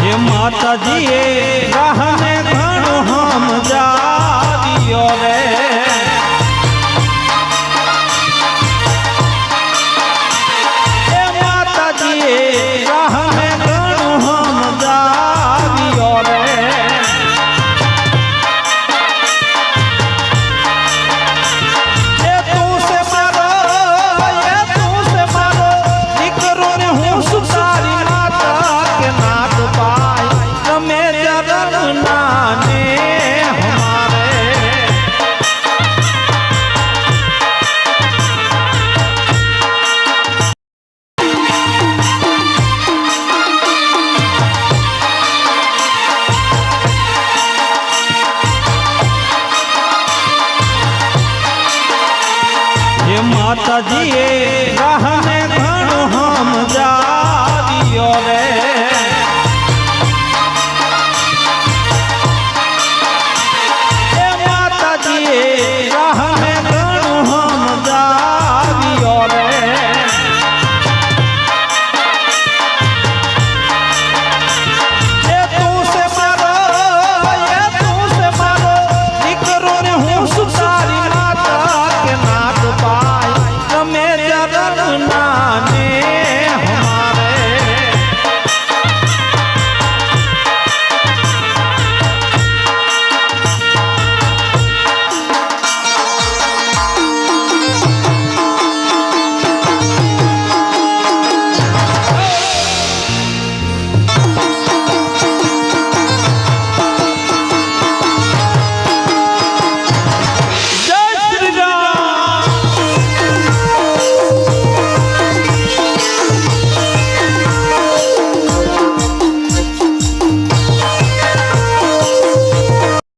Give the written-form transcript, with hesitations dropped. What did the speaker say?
हे माता जी राह में घणो हम जावियो रे हे माता जी राह में घणो हम जावियो रे ये तू से मारो दीकरो ने हूँ सुतारी माता के नाथ पाई रमे जरन नाने हमारे हे माता जी